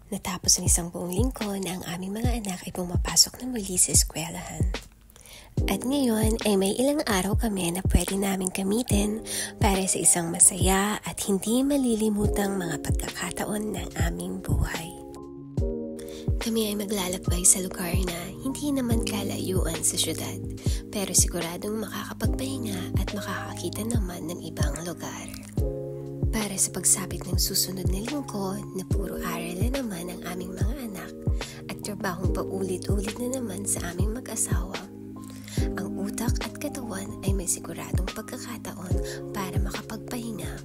Natapos ang isang buong linggo na ang aming mga anak ay pumapasok na muli sa eskwelahan. At ngayon ay may ilang araw kami na pwede namin gamitin para sa isang masaya at hindi malilimutang mga pagkakataon ng aming buhay. Kami ay maglalakbay sa lugar na hindi naman kalayuan sa syudad, pero siguradong makakapagpahinga at makakakita naman ng ibang lugar. Para sa pagsapit ng susunod na linggo na puro aral na naman ang aming mga anak at trabahong paulit-ulit na naman sa aming mag-asawa, ang utak at katawan ay may siguradong pagkakataon para makapagpahinga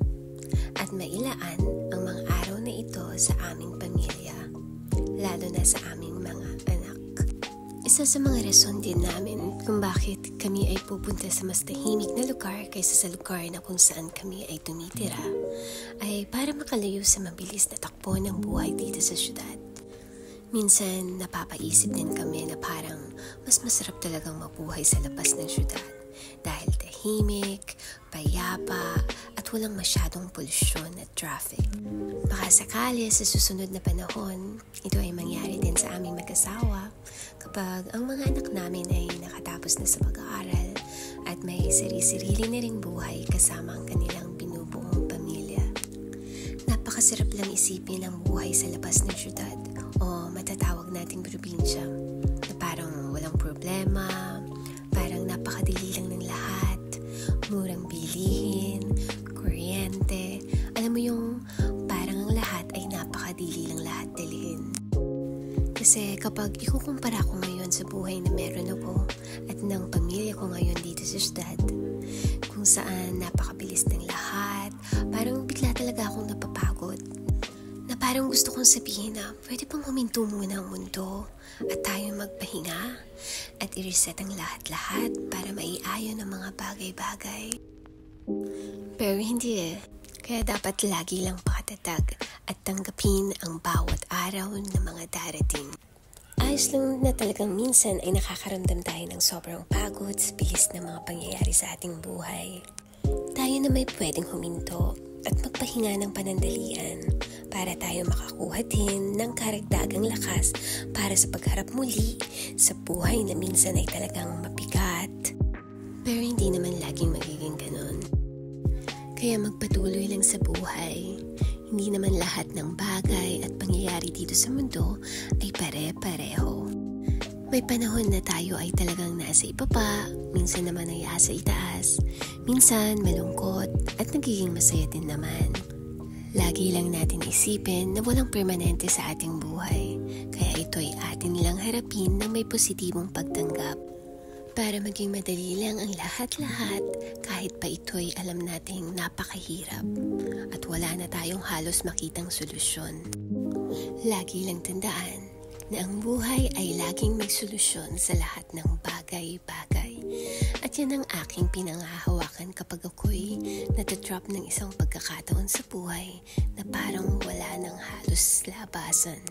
at mailaan ang mga araw na ito sa aming pamilya, lalo na sa aming mga anak. Isa sa mga rason din namin kung bakit kami ay pupunta sa mas tahimik na lugar kaysa sa lugar na kung saan kami ay tumitira ay para makalayo sa mabilis na takbo ng buhay dito sa syudad. Minsan napapaisip din kami na parang mas masarap talagang mabuhay sa labas ng syudad dahil tahimik, payapa at walang masyadong polusyon at traffic. Baka sakali sa susunod na panahon, ito ay mangyari din sa aming mag-asawa kapag ang mga anak namin ay nakatapos na sa pag-aaral at may sarili-sarili na ring buhay kasama ang kanilang binubuong pamilya. Napakasarap lang isipin ang buhay sa labas ng syudad o matatawag nating probinsya na parang walang problema, parang napakadali lang ng lahat, murang bilihin, kuryente, alam mo yung parang ang lahat ay napakadali lang lahat dalhin. Kasi kapag ikukumpara ko ngayon sa buhay na meron ako at ng pamilya ko ngayon dito sa syudad, kung saan napakabilis ng lahat, parang bigla talaga akong napapagod. Na parang gusto kong sabihin na pwede pang huminto muna ang mundo at tayo magpahinga at i-reset ang lahat-lahat para maiayon ang mga bagay-bagay. Pero hindi kaya dapat lagi lang pakatatag at tanggapin ang bawat araw ng mga darating. Ayos lang na talagang minsan ay nakakaramdam tayo ng sobrang pagod sa bilis ng mga pangyayari sa ating buhay. Tayo na may pwedeng huminto at magpahinga ng panandalian para tayo makakuha din ng karagdagang lakas para sa pagharap muli sa buhay na minsan ay talagang mabigat. Pero hindi naman laging magiging ganun. Kaya magpatuloy lang sa buhay. Hindi naman lahat ng bagay at pangyayari dito sa mundo ay pare-pareho. May panahon na tayo ay talagang nasa ibaba, minsan naman ay asa itaas, minsan malungkot at nagiging masaya din naman. Lagi lang natin isipin na walang permanente sa ating buhay, kaya ito ay atin lang harapin ng may positibong pagtanggap. Para maging madali lang ang lahat-lahat kahit pa ito'y alam nating napakahirap at wala na tayong halos makitang solusyon. Lagi lang tandaan na ang buhay ay laging may solusyon sa lahat ng bagay-bagay. At yan ang aking pinanghahawakan kapag ako'y natatrap ng isang pagkakataon sa buhay na parang wala ng halos labasan.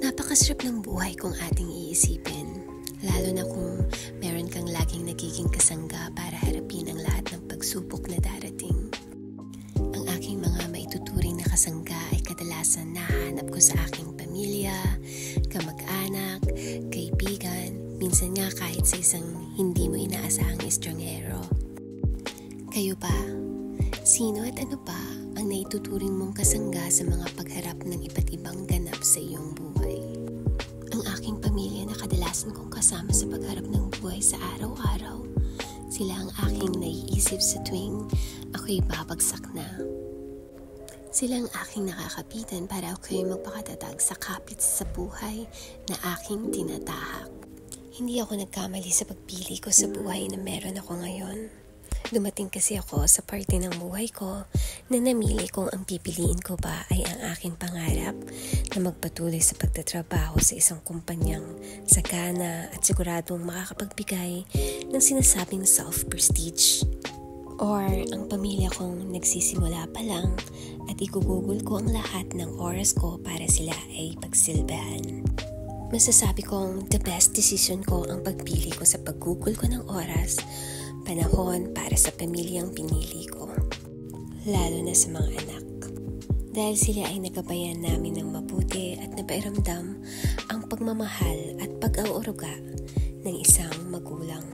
Napakasarap ng buhay kung ating iisipin. Lalo na kung meron kang laging nagiging kasangga para harapin ang lahat ng pagsubok na darating. Ang aking mga maituturing na kasangga ay kadalasan nahanap ko sa aking pamilya, kamag-anak, kaibigan, minsan nga kahit sa isang hindi mo inaasahang estranghero. Kayo ba? Sino at ano ba ang naituturing mong kasangga sa mga pagharap ng iba't ibang ganap sa iyong buhay? Ang aking pamilya na kadalasan kong kasama sa pagharap ng buhay sa araw-araw, sila ang aking naiisip sa tuwing ako'y babagsak na. Sila ang aking nakakapitan para ako'y magpakatatag sa kapit sa buhay na aking tinatahak. Hindi ako nagkamali sa pagpili ko sa buhay na meron ako ngayon. Dumating kasi ako sa parte ng buhay ko na namili kung ang pipiliin ko ba ay ang aking pangarap na magpatuloy sa pagtatrabaho sa isang kumpanyang sagana at siguradong makakapagbigay ng sinasabing self-prestige. Or ang pamilya kong nagsisimula pa lang at igugugol ko ang lahat ng oras ko para sila ay pagsilbahan. Masasabi kong the best decision ko ang pagpili ko sa paggugol ko ng oras, panahon para sa pamilyang pinili ko, lalo na sa mga anak. Dahil sila ay nagabayan namin ng mabuti at pairamdam ang pagmamahal at pag-uuruga ng isang magulang.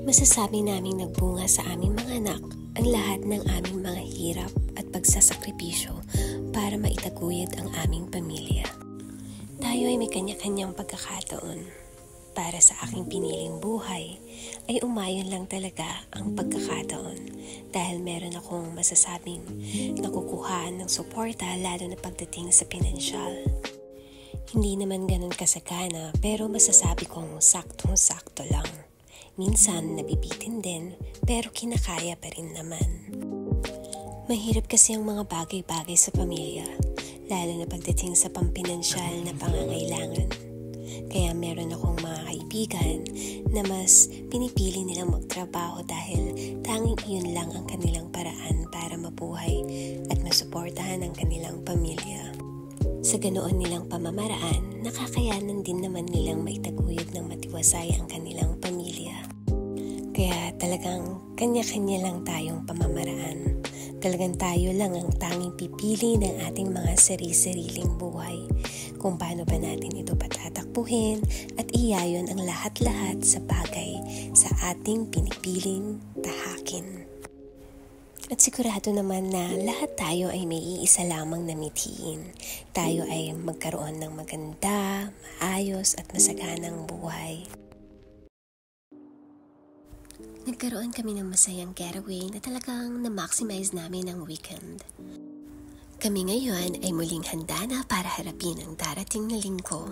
Masasabi naming nagbunga sa aming mga anak ang lahat ng aming mga hirap at pagsasakripisyo para maitaguyod ang aming pamilya. Tayo ay may kanya-kanyang pagkakataon. Para sa aking piniling buhay, ay umayon lang talaga ang pagkakataon dahil meron akong masasabing nakukuhaan ng suporta lalo na pagdating sa pinansyal. Hindi naman ganun kasagana pero masasabi kong saktong-sakto lang. Minsan nabibitin din pero kinakaya pa rin naman. Mahirap kasi ang mga bagay-bagay sa pamilya, lalo na pagdating sa pampinansyal na pangangailangan. Kaya meron akong mga kaibigan na mas pinipili nilang magtrabaho dahil tanging iyon lang ang kanilang paraan para mabuhay at masuportahan ang kanilang pamilya. Sa ganoon nilang pamamaraan, nakakayanan din naman nilang maitaguyod ng matiwasay ang kanilang pamilya. Kaya talagang kanya-kanya lang tayong pamamaraan. Talagang tayo lang ang tanging pipili ng ating mga sari-sariling buhay. Kung paano ba natin ito patatakbuhin at iyayon ang lahat-lahat sa bagay sa ating pinipiling tahakin. At sigurado naman na lahat tayo ay may iisa lamang na mithiin. Tayo ay magkaroon ng maganda, maayos at masaganang buhay. Nagkaroon kami ng masayang getaway na talagang na-maximize namin ang weekend. Kami ngayon ay muling handa na para harapin ang darating na linggo.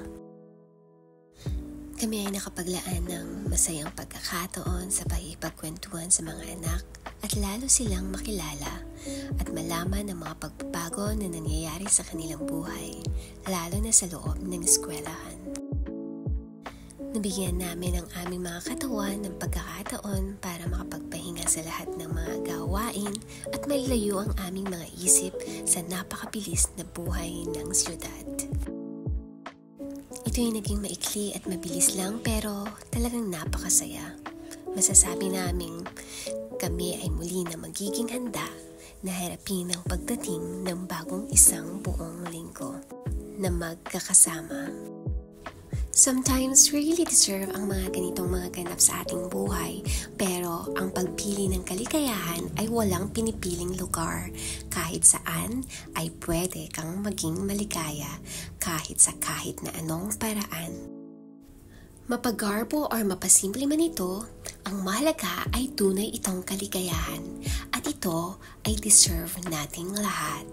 Kami ay nakapaglaan ng masayang pagkakataon sa pakikipagkwentuhan sa mga anak at lalo silang makilala at malaman ang mga pagbabago na nangyayari sa kanilang buhay, lalo na sa loob ng eskwelahan. Nabigyan namin ang aming mga katawan ng pagkakataon para makapagpahinga sa lahat ng mga gawain at mailayo ang aming mga isip sa napakabilis na buhay ng siyudad. Ito ay naging maikli at mabilis lang pero talagang napakasaya. Masasabi namin kami ay muli na magiging handa na harapin ang pagdating ng bagong isang buong linggo na magkakasama. Sometimes, we really deserve ang mga ganitong mga ganap sa ating buhay, pero ang pagpili ng kaligayahan ay walang pinipiling lugar. Kahit saan ay pwede kang maging maligaya, kahit sa kahit na anong paraan. Mapagarbo or mapasimple man ito, ang mahalaga ay tunay itong kaligayahan, at ito ay deserve nating lahat.